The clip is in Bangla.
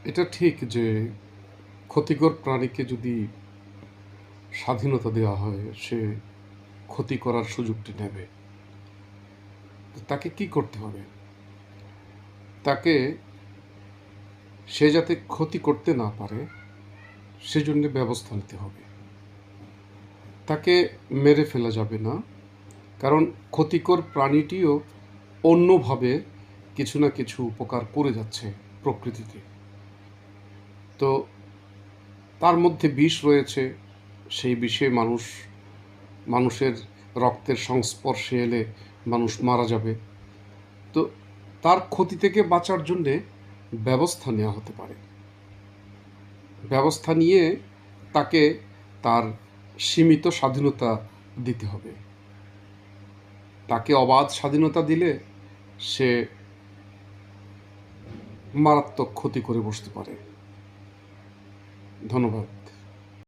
এটা ঠিক যে ক্ষতিকর প্রাণীকে যদি স্বাধীনতা দেওয়া হয়, সে ক্ষতি করার সুযোগটি নেবে। তো তাকে কি করতে হবে? তাকে সে যাতে ক্ষতি করতে না পারে সেজন্য ব্যবস্থা নিতে হবে। তাকে মেরে ফেলা যাবে না, কারণ ক্ষতিকর প্রাণীটিও অন্যভাবে কিছু না কিছু উপকার করে যাচ্ছে প্রকৃতিতে। তো তার মধ্যে বিষ রয়েছে, সেই বিষে মানুষের রক্তের সংস্পর্শে এলে মানুষ মারা যাবে। তো তার ক্ষতি থেকে বাঁচার জন্যে ব্যবস্থা নেওয়া হতে পারে। ব্যবস্থা নিয়ে তাকে তার সীমিত স্বাধীনতা দিতে হবে। তাকে অবাধ স্বাধীনতা দিলে সে মারাত্মক ক্ষতি করে বসতে পারে। ধন্যবাদ।